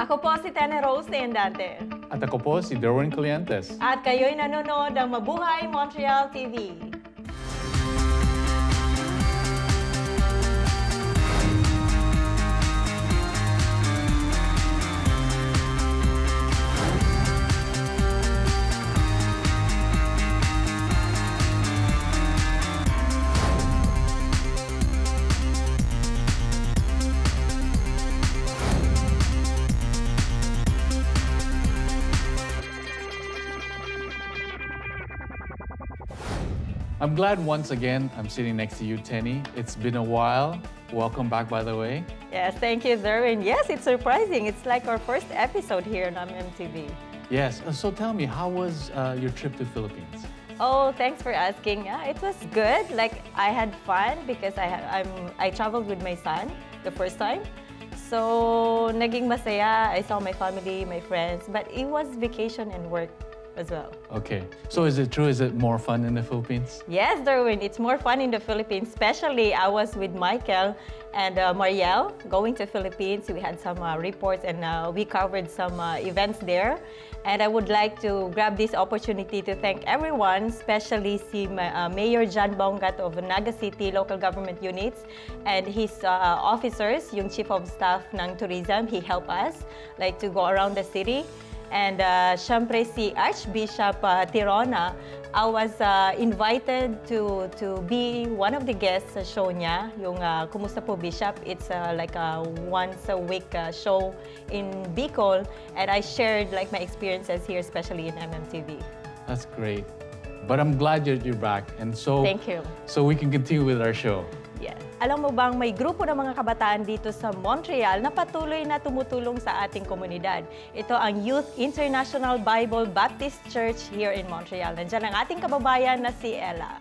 Ako po si Tene Rose Endante. At ako po si Derwin Calientes. At kayo'y nanonood ng Mabuhay Montreal TV. I'm glad once again I'm sitting next to you, Tenny. It's been a while. Welcome back, by the way. Yes, thank you, Derwin. Yes, it's surprising. It's like our first episode here on MTV. Yes, so tell me, how was your trip to Philippines? Oh, thanks for asking. Yeah, it was good. Like, I had fun because I traveled with my son the first time. So, naging masaya. I saw my family, my friends. But it was vacation and work as well. Okay. So is it true? Is it more fun in the Philippines? Yes, Derwin. It's more fun in the Philippines. Especially, I was with Michael and Marielle going to Philippines. We had some reports and we covered some events there. And I would like to grab this opportunity to thank everyone, especially si Mayor John Bongat of Naga City Local Government Units and his officers, yung Chief of Staff ng Tourism. He helped us like to go around the city. And syempre si Archbishop Tirona, I was invited to be one of the guests sa show niya, yung Kumusta po Bishop. It's like a once a week show in Bicol, and I shared like my experiences here, especially in MMTV. That's great. But I'm glad you're back, and so thank you. So we can continue with our show. Yes. Alam mo bang may grupo ng mga kabataan dito sa Montreal na patuloy na tumutulong sa ating komunidad. Ito ang Youth International Bible Baptist Church here in Montreal. Nandiyan ang ating kababayan na si Ella.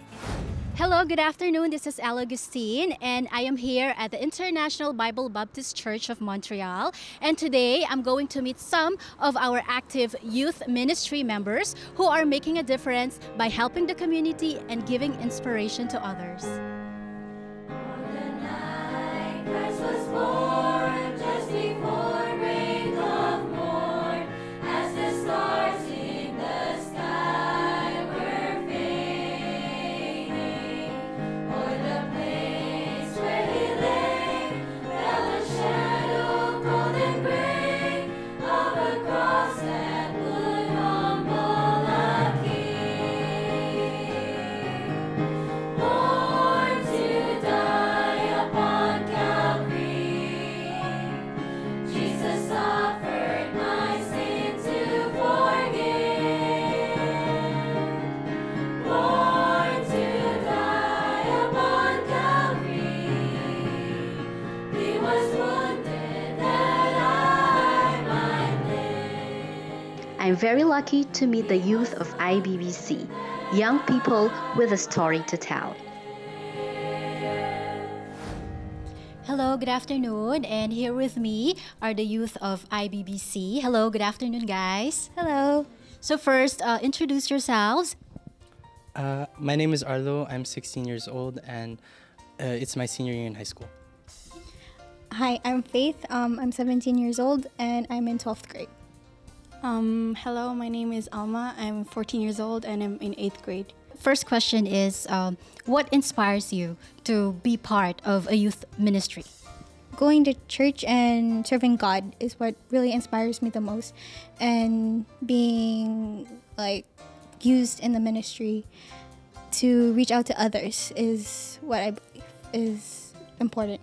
Hello, good afternoon. This is Ella Agustin, and I am here at the International Bible Baptist Church of Montreal. And today, I'm going to meet some of our active youth ministry members who are making a difference by helping the community and giving inspiration to others. I'm very lucky to meet the youth of IBBC, young people with a story to tell. Hello, good afternoon, and here with me are the youth of IBBC. Hello, good afternoon, guys. Hello. So first, introduce yourselves. My name is Arlo. I'm 16 years old, and it's my senior year in high school. Hi, I'm Faith. I'm 17 years old, and I'm in 12th grade. Hello, my name is Alma. I'm 14 years old and I'm in 8th grade. First question is, what inspires you to be part of a youth ministry? Going to church and serving God is what really inspires me the most. And being like used in the ministry to reach out to others is what I believe is important.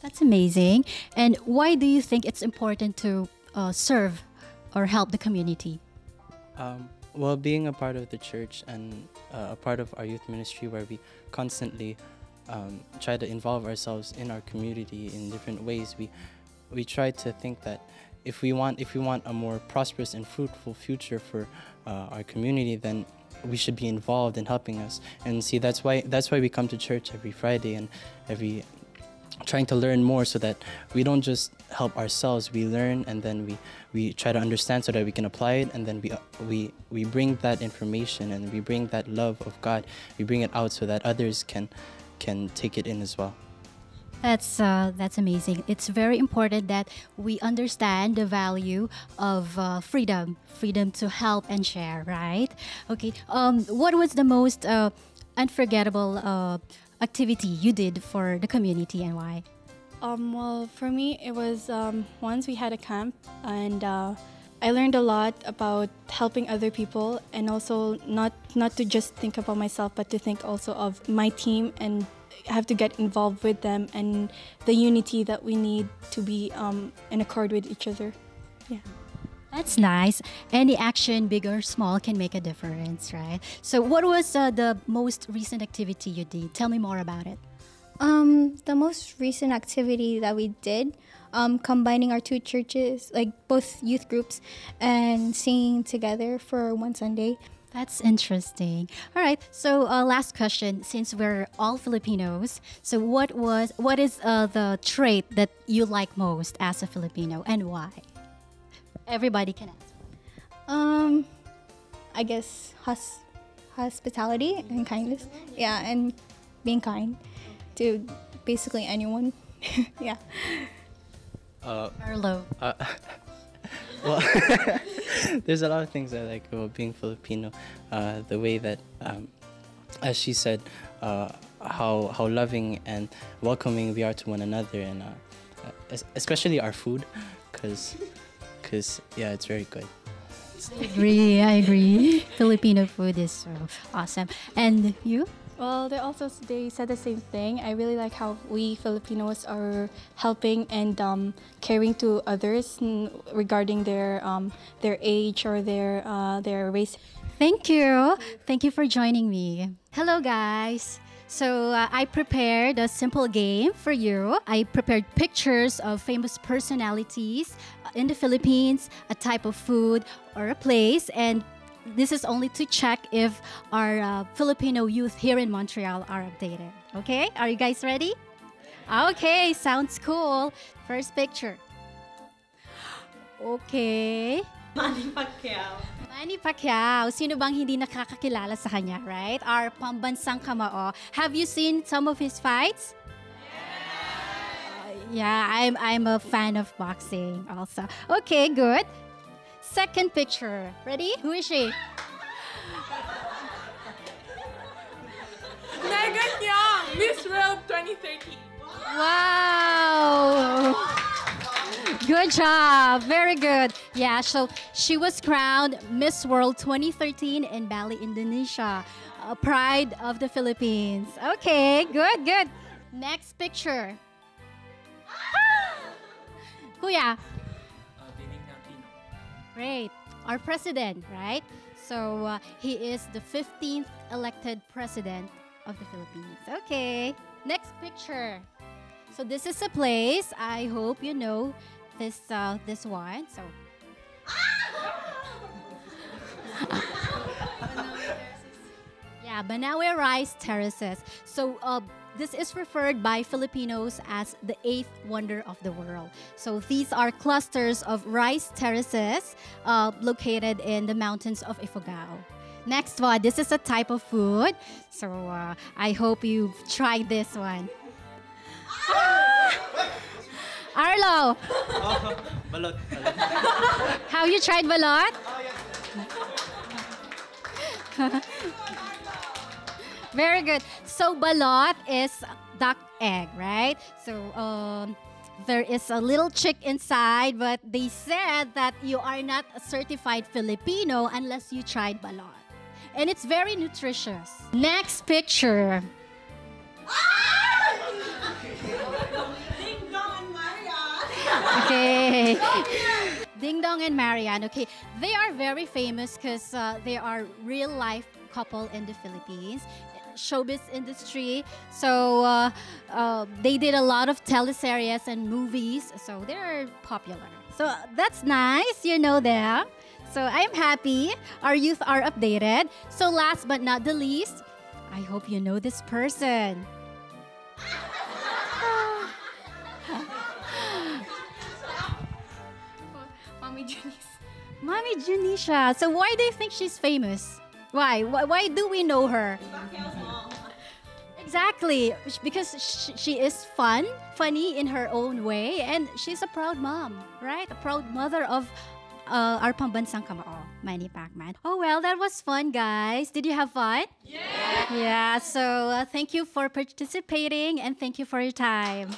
That's amazing. And why do you think it's important to serve or help the community? Well, being a part of the church and a part of our youth ministry where we constantly try to involve ourselves in our community in different ways, we try to think that if we want a more prosperous and fruitful future for our community, then we should be involved in helping us. And see, that's why we come to church every Friday and trying to learn more, so that we don't just help ourselves, we learn and then we try to understand so that we can apply it, and then we bring that information and we bring that love of God, we bring it out so that others can take it in as well. That's amazing. It's very important that we understand the value of freedom to help and share, right? Okay. What was the most unforgettable activity you did for the community and why? Well, for me, it was once we had a camp, and I learned a lot about helping other people, and also not to just think about myself, but to think also of my team and have to get involved with them, and the unity that we need to be in accord with each other. Yeah. That's nice. Any action, big or small, can make a difference, right? So what was the most recent activity you did? Tell me more about it. The most recent activity that we did, combining our two churches, like both youth groups, and singing together for one Sunday. That's interesting. All right. So last question, since we're all Filipinos, so what is the trait that you like most as a Filipino and why? Everybody can answer. I guess hospitality and kindness. Yeah, and being kind to basically anyone. Yeah. Carlo. Well, there's a lot of things I like about being Filipino. The way that, as she said, how loving and welcoming we are to one another, and especially our food, because yeah, it's very good. I agree. Filipino food is so awesome. And you? Well, they said the same thing. I really like how we Filipinos are helping and caring to others regarding their age or their race. Thank you. Thank you for joining me. Hello, guys. So I prepared a simple game for you. I prepared pictures of famous personalities in the Philippines, a type of food or a place, and this is only to check if our Filipino youth here in Montreal are updated. Okay? Are you guys ready? Okay, sounds cool. First picture. Okay. Manny Pacquiao. Sino bang hindi nakakakilala sa kanya, right? Our pambansang kamao. Have you seen some of his fights? Yeah, I'm a fan of boxing also. Okay, good. Second picture. Ready? Who is she? Megan Young, Miss World 2030. Wow! Good job. Very good. Yeah, so she was crowned Miss World 2013 in Bali, Indonesia. A pride of the Philippines. Okay, good, good. Next picture. Kuya. Great. Our president, right? So he is the 15th elected president of the Philippines. Okay. Next picture. So this is a place. I hope you know this one. So yeah, Banawe Rice Terraces. So this is referred by Filipinos as the 8th wonder of the world. So these are clusters of rice terraces located in the mountains of Ifugao. Next one, this is a type of food. So I hope you've tried this one. Arlo! Balot. Have you tried balot? Very good. So balot is duck egg, right? So there is a little chick inside, but they said that you are not a certified Filipino unless you tried balot. And it's very nutritious. Next picture. Ding Dong and Marian. Okay. Ding Dong and Marian. Okay. They are very famous because they are real life couple in the Philippines. Showbiz industry. So they did a lot of teleseries and movies. So they're popular. So that's nice. You know them. So I'm happy our youth are updated. So last but not the least, I hope you know this person. Mommy Janice. Mommy Janisha. So why do you think she's famous? Why do we know her? Exactly, because she is funny in her own way, and she's a proud mom, right? A proud mother of our pambansang kamao, Manny Pacman. Oh well, that was fun, guys. Did you have fun? Yeah. Yeah. So thank you for participating and thank you for your time.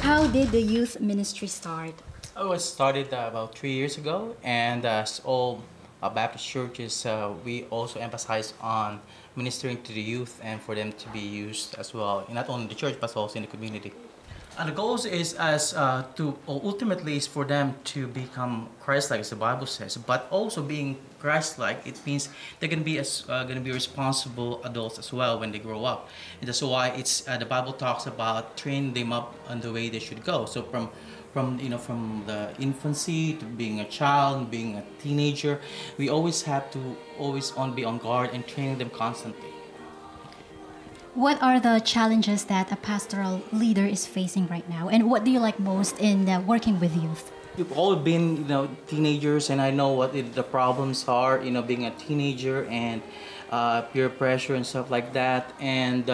How did the youth ministry start? It was started about 3 years ago, and as all Baptist churches, we also emphasize on ministering to the youth and for them to be used as well, not only in the church but also in the community. And the goal is ultimately is for them to become Christ-like, as the Bible says. But also being Christ-like, it means they're going to be responsible adults as well when they grow up. And that's why it's the Bible talks about training them up on the way they should go. So from the infancy to being a child, being a teenager, we always have to be on guard and training them constantly. What are the challenges that a pastoral leader is facing right now, and what do you like most in working with youth? We've all been, teenagers, and I know what the problems are, being a teenager and peer pressure and stuff like that. And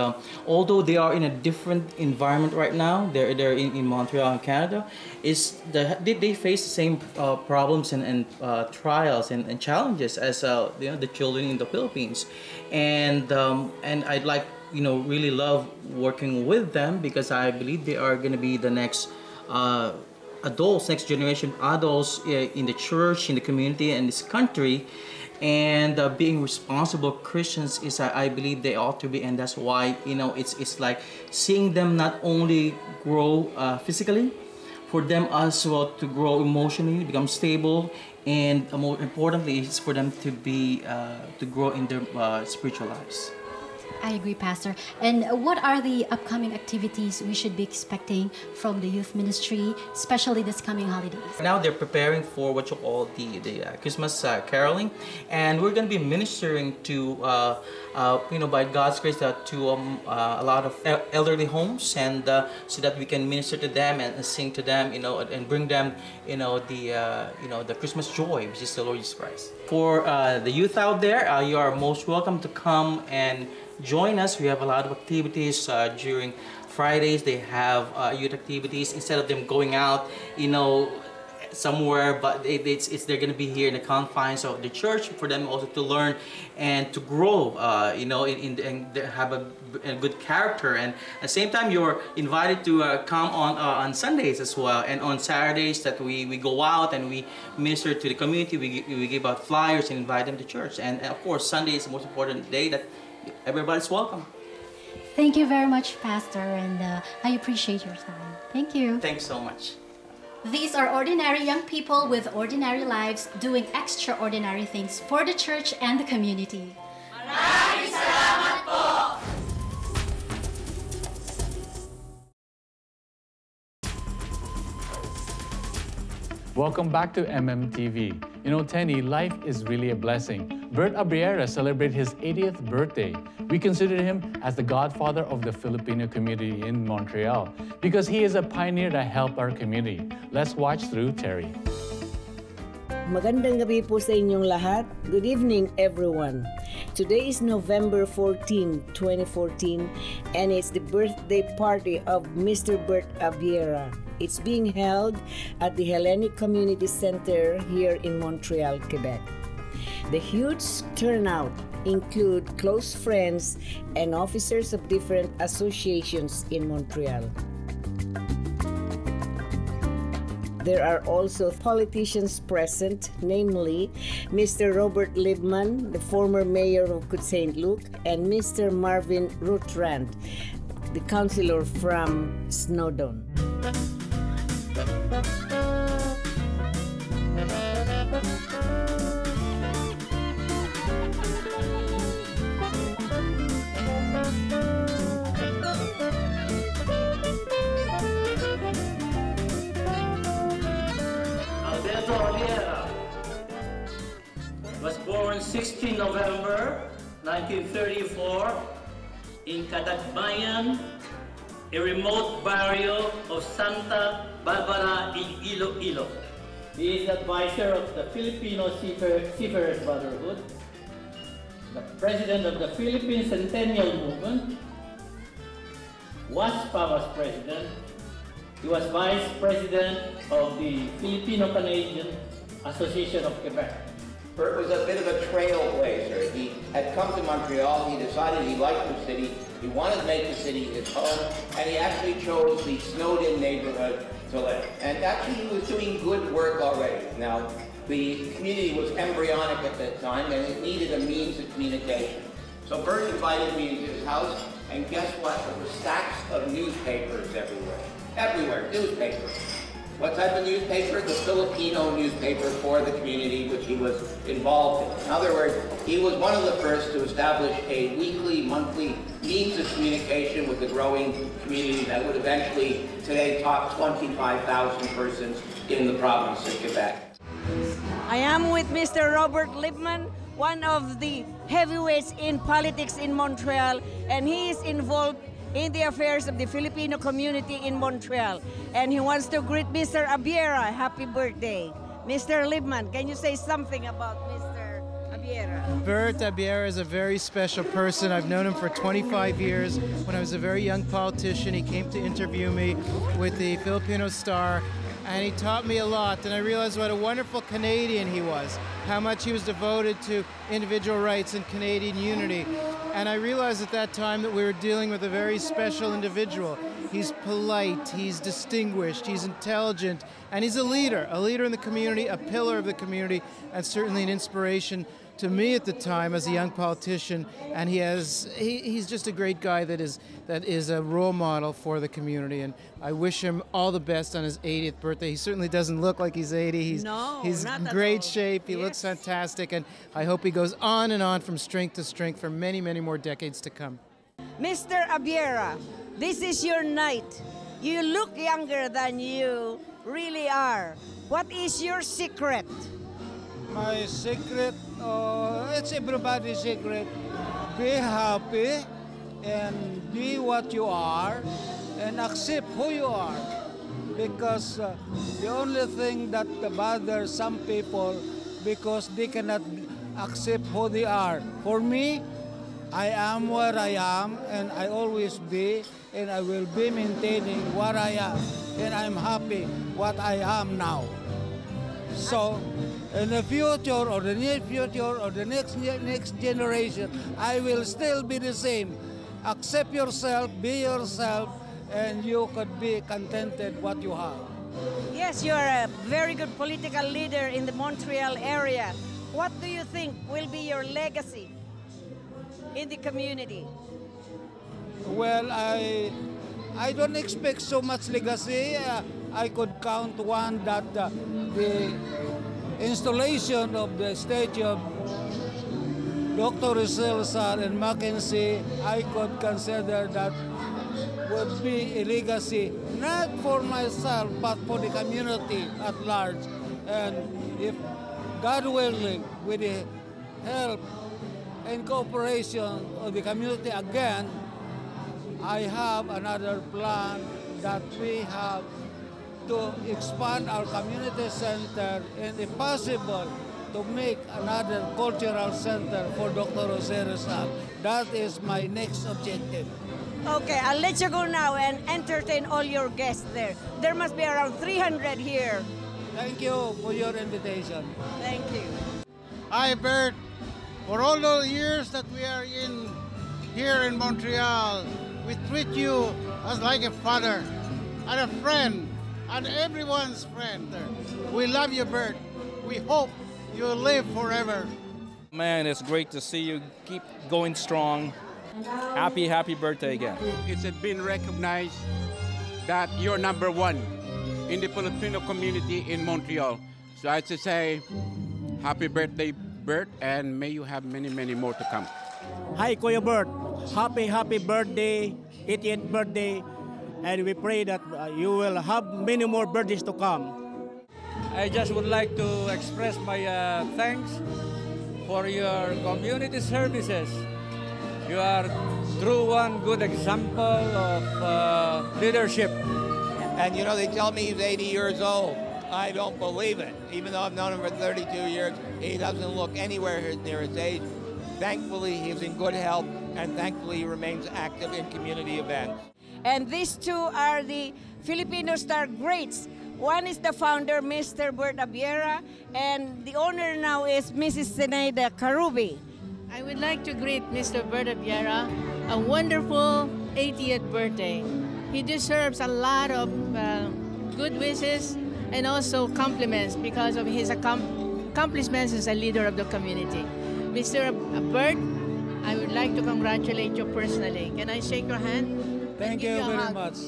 although they are in a different environment right now, they're in Montreal, in Canada, they face the same problems and trials and challenges as the children in the Philippines. And I'd like really love working with them because I believe they are going to be the next adults, next generation adults in the church, in the community, and this country. And being responsible Christians is, I believe they ought to be, and that's why it's like seeing them not only grow physically, for them as well to grow emotionally, become stable, and more importantly, is for them to be to grow in their spiritual lives. I agree, Pastor. And what are the upcoming activities we should be expecting from the youth ministry, especially this coming holidays? Now they're preparing for what you call the Christmas caroling, and we're going to be ministering to, by God's grace, to a lot of elderly homes, and so that we can minister to them and sing to them, and bring them, the Christmas joy, which is the Lord Jesus Christ. For the youth out there, you are most welcome to come and join us. We have a lot of activities during Fridays. They have youth activities instead of them going out, somewhere, but they're going to be here in the confines of the church for them also to learn and to grow, and have a good character. And at the same time, you're invited to come on Sundays as well, and on Saturdays that we go out and we minister to the community. We give out flyers and invite them to church. And of course, Sunday is the most important day that everybody's welcome. Thank you very much, Pastor, and I appreciate your time. Thank you. Thanks so much. These are ordinary young people with ordinary lives doing extraordinary things for the church and the community. Maraming salamat po! Welcome back to MMTV. Tenny, life is really a blessing. Bert Abriera celebrated his 80th birthday. We consider him as the godfather of the Filipino community in Montreal because he is a pioneer that helped our community. Let's watch through Terry. Magandang gabi po sa inyong lahat. Good evening, everyone. Today is November 14, 2014, and it's the birthday party of Mr. Bert Abriera. It's being held at the Hellenic Community Center here in Montreal, Quebec. The huge turnout include close friends and officers of different associations in Montreal. There are also politicians present, namely Mr. Robert Libman, the former mayor of Saint Luke, and Mr. Marvin Rutrand, the councillor from Snowdon. Was born 16 November 1934 in Cadagbayan, a remote barrio of Santa Barbara in Iloilo. He is advisor of the Filipino Seafarers Brotherhood, the president of the Philippine Centennial Movement, was Papa's president. He was vice president of the Filipino Association of Quebec. Bert was a bit of a trailblazer. He had come to Montreal, he decided he liked the city, he wanted to make the city his home, and he actually chose the snowed-in neighborhood to live. And actually he was doing good work already. Now, the community was embryonic at that time, and it needed a means of communication. So Bert invited me into his house, and guess what? There were stacks of newspapers everywhere. Everywhere, newspapers. What type of newspaper? The Filipino newspaper for the community which he was involved in. In other words, he was one of the first to establish a weekly, monthly means of communication with the growing community that would eventually today top 25,000 persons in the province of Quebec. I am with Mr. Robert Lippman, one of the heavyweights in politics in Montreal, and he is involved in the affairs of the Filipino community in Montreal. And he wants to greet Mr. Abiera, happy birthday. Mr. Lippman, can you say something about Mr. Abiera? Bert Abiera is a very special person. I've known him for 25 years. When I was a very young politician, he came to interview me with the Filipino Star, and he taught me a lot, and I realized what a wonderful Canadian he was, how much he was devoted to individual rights and Canadian unity. And I realized at that time that we were dealing with a very special individual. He's polite, he's distinguished, he's intelligent, and he's a leader in the community, a pillar of the community, and certainly an inspiration to me at the time as a young politician. And he's just a great guy that is a role model for the community, and I wish him all the best on his 80th birthday. He certainly doesn't look like he's 80. He's in great shape. He looks fantastic, and I hope he goes on and on from strength to strength for many, many more decades to come. Mr. Abiera, this is your night. You look younger than you really are. What is your secret? My secret, it's everybody's secret. Be happy and be what you are and accept who you are. Because the only thing that bothers some people, because they cannot accept who they are. For me, I am where I am, and I always be, and I will be maintaining what I am, and I'm happy what I am now. So, in the future, or the near future, or the next generation, I will still be the same. Accept yourself, be yourself, and you could be contented what you have. Yes, you're a very good political leader in the Montreal area. What do you think will be your legacy in the community? Well, I don't expect so much legacy. I could count one that the installation of the statue of Dr. Rizal and Mackenzie, I could consider that would be a legacy, not for myself, but for the community at large. And if God willing, with the help and cooperation of the community again, I have another plan that we have to expand our community center and, if possible, to make another cultural center for Dr. Jose Rizal. That is my next objective. Okay, I'll let you go now and entertain all your guests there. There must be around 300 here. Thank you for your invitation. Thank you. Hi, Bert. For all those years that we are here in Montreal, we treat you as like a father and a friend and everyone's friend. We love you, Bert. We hope you'll live forever. Man, it's great to see you keep going strong. Happy birthday again. It's been recognized that you're #1 in the Filipino community in Montreal. So I should say, happy birthday, Bert, and may you have many, many more to come. Hi, Kuya Bert. Happy birthday, 80th birthday, and we pray that you will have many more birthdays to come. I just would like to express my thanks for your community services. You are true one good example of leadership. And you know, they tell me he's 80 years old. I don't believe it. Even though I've known him for 32 years, he doesn't look anywhere near his age. Thankfully, he's in good health, and thankfully he remains active in community events. And these two are the Filipino Star greats. One is the founder, Mr. Bert Abiera, and the owner now is Mrs. Zenaida Karubi. I would like to greet Mr. Bert Abiera a wonderful 80th birthday. He deserves a lot of good wishes and also compliments because of his accomplishments as a leader of the community. Mr. Bert, I would like to congratulate you personally. Can I shake your hand? Thank you very much.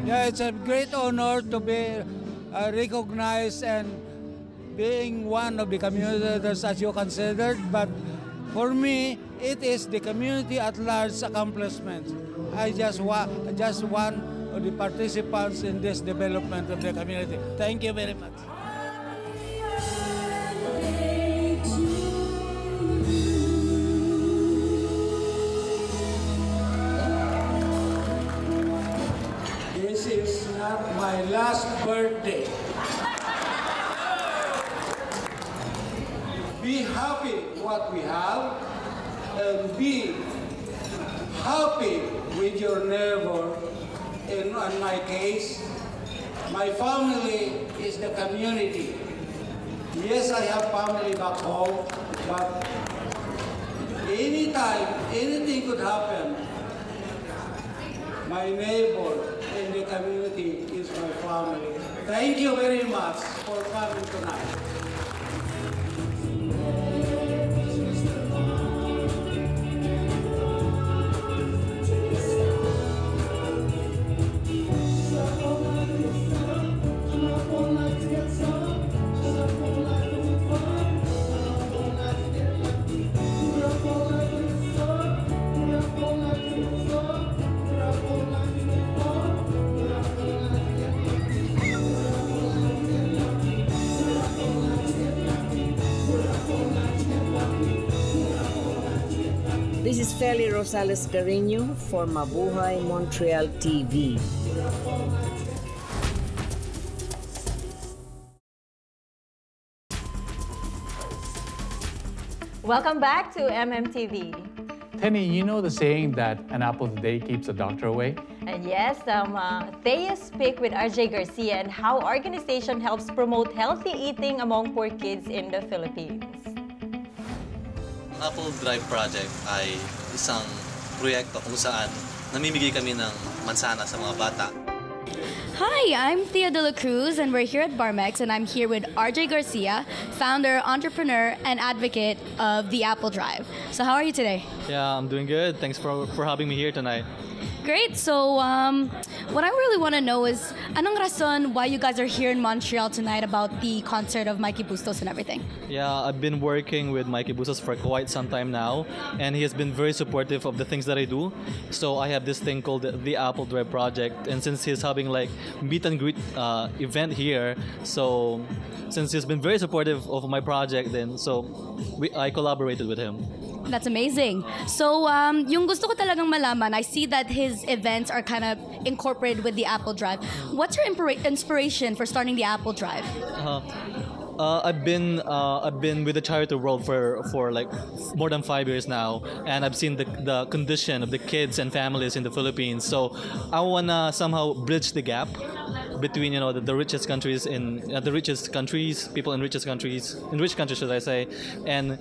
Yeah, it's a great honor to be recognized and being one of the communities as you considered, but for me, it is the community at large accomplishment. I just one of the participants in this development of the community. Thank you very much. This is not my last birthday. Be happy what we have and be happy with your neighbor. In my case, my family is the community. Yes, I have family back home, but anytime, anything could happen. My neighbor in the community is my family. Thank you very much for coming tonight. This is Feli Rosales Carreño for Mabuhay Montreal TV. Welcome back to MMTV. Tenny, you know the saying that an apple a day keeps the doctor away? And yes, Thea speak with RJ Garcia and how organization helps promote healthy eating among poor kids in the Philippines. Apple Drive Project ay isang proyekto kung saan namimigay kami ng mansana sa mga bata. Hi, I'm Thea de la Cruz and we're here at Barmex and I'm here with RJ Garcia, founder, entrepreneur, and advocate of the Apple Drive. So how are you today? Yeah, I'm doing good. Thanks for having me here tonight. Great. So what I really want to know is, anong rason why you guys are here in Montreal tonight about the concert of Mikey Bustos and everything? Yeah, I've been working with Mikey Bustos for quite some time now, and he has been very supportive of the things that I do. So I have this thing called the Apple Drive Project, and since he's having like meet and greet event here, so since he's been very supportive of my project, then I collaborated with him. That's amazing. So, yung gusto ko talagang malaman, I see that his events are kind of incorporated with the Apple Drive. What's your inspiration for starting the Apple Drive? I've been with the charity world for like more than 5 years now, and I've seen the condition of the kids and families in the Philippines. So I wanna somehow bridge the gap between the richest countries people in rich countries should I say, and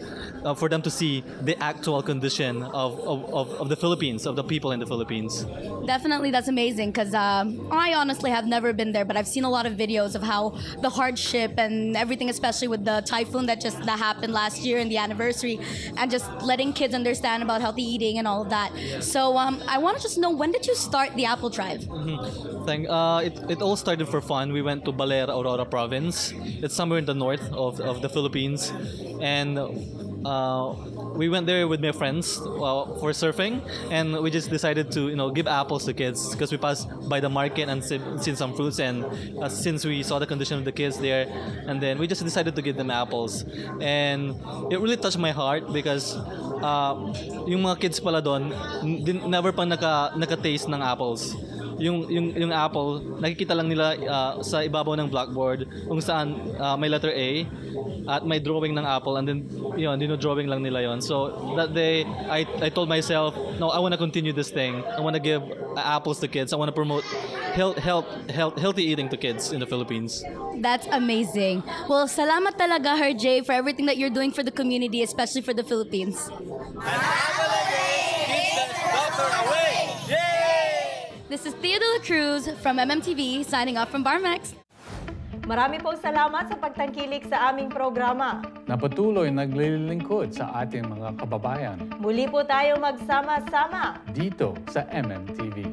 for them to see the actual condition of the Philippines, of the people in the Philippines. Definitely, that's amazing because I honestly have never been there, but I've seen a lot of videos of how the hardship and everything, especially with the typhoon that happened last year and the anniversary, and just letting kids understand about healthy eating and all of that. So I want to just know, when did you start the Apple Drive? It all started for fun. We went to Baler, Aurora province. It's somewhere in the north of the Philippines, and we went there with my friends for surfing, and we just decided to give apples to kids because we passed by the market and seen some fruits, and since we saw the condition of the kids there, and then we just decided to give them apples, and it really touched my heart because yung mga kids pala doon never pa naka-taste ng apples. yung apple, nakikita lang nila sa ibabaw ng blackboard kung saan may letter A at may drawing ng apple, and then yun, dino-drawing lang nila yon. So that day, I told myself, no, I want to continue this thing. I want to give apples to kids. I want to promote healthy eating to kids in the Philippines. That's amazing. Well, salamat talaga, Herjay, for everything that you're doing for the community, especially for the Philippines. This is Theodora Cruz from MMTV, signing off from Barmex. Marami pong salamat sa pagtangkilik sa aming programa. Na patuloy naglilingkod sa ating mga kababayan. Muli po tayo magsama-sama dito sa MMTV.